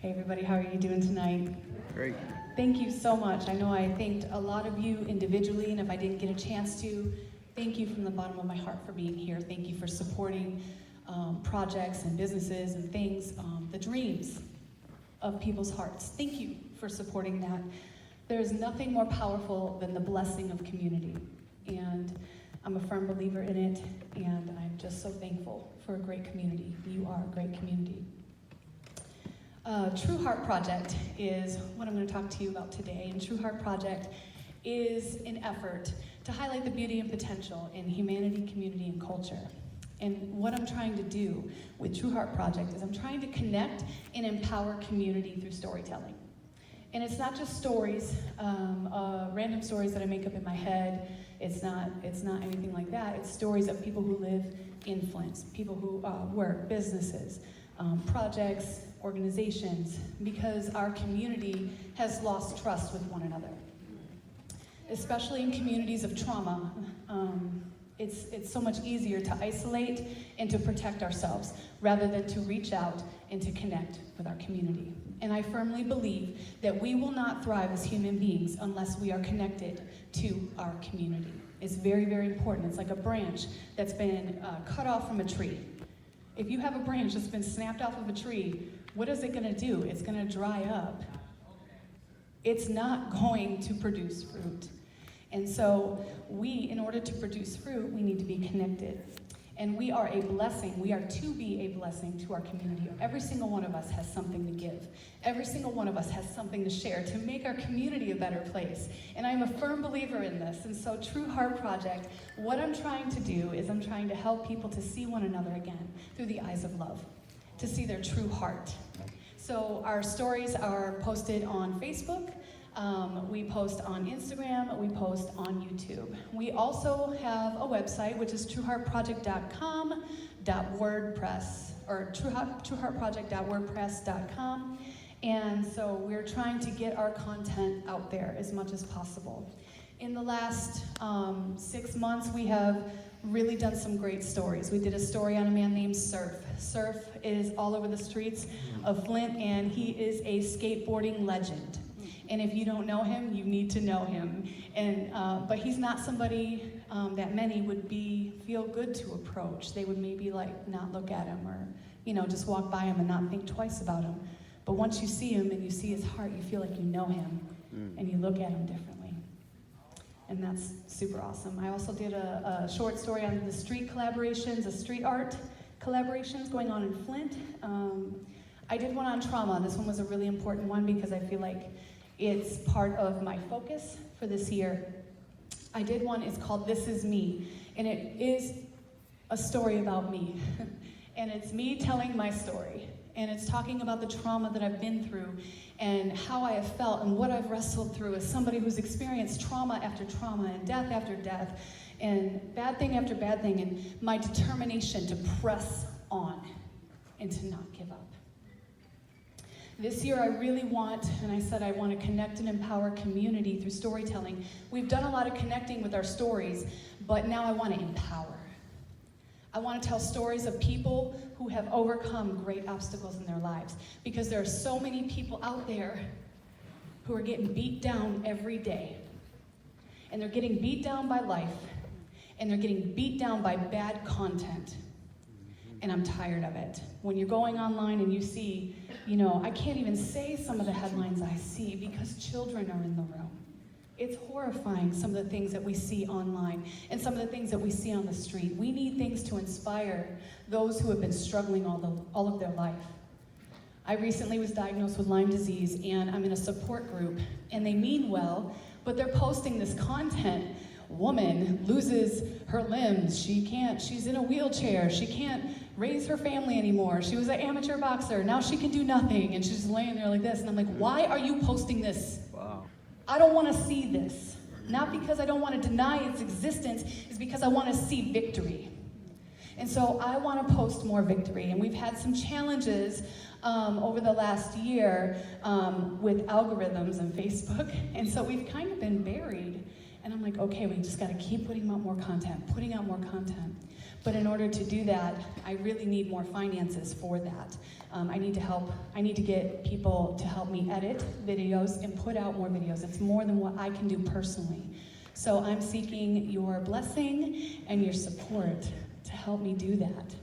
Hey everybody, how are you doing tonight? Great. Thank you so much. I know I thanked a lot of you individually, and if I didn't get a chance to, thank you from the bottom of my heart for being here. Thank you for supporting projects and businesses and things, the dreams of people's hearts. Thank you for supporting that. There is nothing more powerful than the blessing of community, and I'm a firm believer in it, and I'm just so thankful for a great community. You are a great community. True Heart Project is what I'm going to talk to you about today, and True Heart Project is an effort to highlight the beauty and potential in humanity, community, and culture. And what I'm trying to do with True Heart Project is I'm trying to connect and empower community through storytelling. And it's not just stories, random stories that I make up in my head. It's not anything like that. It's stories of people who live in Flint, people who work, businesses, projects, organizations, because our community has lost trust with one another. Especially in communities of trauma, it's so much easier to isolate and to protect ourselves rather than to reach out and to connect with our community. And I firmly believe that we will not thrive as human beings unless we are connected to our community. It's very, very important. It's like a branch that's been cut off from a tree. If you have a branch that's been snapped off of a tree, what is it going to do? It's going to dry up. It's not going to produce fruit. And so we, in order to produce fruit, we need to be connected. And we are a blessing. We are to be a blessing to our community. Every single one of us has something to give. Every single one of us has something to share to make our community a better place. And I'm a firm believer in this. And so True Heart Project, what I'm trying to do is I'm trying to help people to see one another again through the eyes of love, to see their true heart. So our stories are posted on Facebook. We post on Instagram, we post on YouTube. We also have a website, which is trueheartproject.com.wordpress, or trueheartproject.wordpress.com. And so we're trying to get our content out there as much as possible. In the last 6 months, we have really done some great stories. We did a story on a man named Surf. Surf is all over the streets of Flint, and he is a skateboarding legend. And if you don't know him, you need to know him. And but he's not somebody that many would feel good to approach. They would maybe like not look at him, or just walk by him and not think twice about him. But once you see him and you see his heart, you feel like you know him, and you look at him differently. And that's super awesome. I also did a short story on the street collaborations, the street art collaborations going on in Flint. I did one on trauma. This one was a really important one because I feel like it's part of my focus for this year. I did one, it's called This Is Me, and it is a story about me. And it's me telling my story, and it's talking about the trauma that I've been through and how I have felt and what I've wrestled through as somebody who's experienced trauma after trauma and death after death and bad thing after bad thing, and my determination to press on and to not give up. This year I really want, and I said I want to connect and empower community through storytelling. We've done a lot of connecting with our stories, but now I want to empower. I want to tell stories of people who have overcome great obstacles in their lives, because there are so many people out there who are getting beat down every day. And they're getting beat down by life, and they're getting beat down by bad content. And I'm tired of it. When you're going online and you see, I can't even say some of the headlines I see because children are in the room. It's horrifying, some of the things that we see online and some of the things that we see on the street. We need things to inspire those who have been struggling all of their life. I recently was diagnosed with Lyme disease, and I'm in a support group, and they mean well, but they're posting this content. Woman loses her limbs, she's in a wheelchair, she can't raise her family anymore, she was an amateur boxer, now she can do nothing, and she's just laying there like this, and I'm like, why are you posting this? Wow. I don't want to see this. Not because I don't want to deny its existence, it's because I want to see victory. And so I want to post more victory, and we've had some challenges over the last year with algorithms and Facebook, and so we've kind of been buried. And I'm like, okay, we just got to keep putting out more content. But in order to do that, I really need more finances for that. I need to get people to help me edit videos and put out more videos. It's more than what I can do personally. So I'm seeking your blessing and your support to help me do that.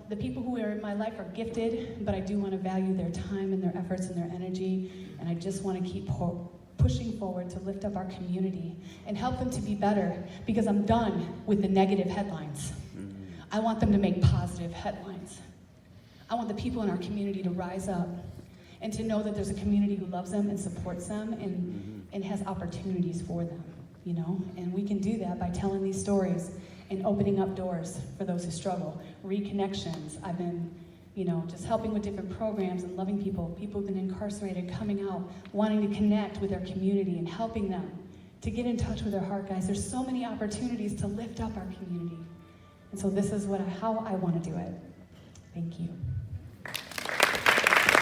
The people who are in my life are gifted, but I do want to value their time and their efforts and their energy, and I just want to keep pushing forward to lift up our community and help them to be better, because I'm done with the negative headlines. I want them to make positive headlines. I want the people in our community to rise up and to know that there's a community who loves them and supports them and has opportunities for them, you know? And we can do that by telling these stories and opening up doors for those who struggle. Reconnections. I've been, just helping with different programs and loving people who've been incarcerated, coming out, wanting to connect with their community and helping them to get in touch with their heart, guys. There's so many opportunities to lift up our community. And so this is how I want to do it. Thank you.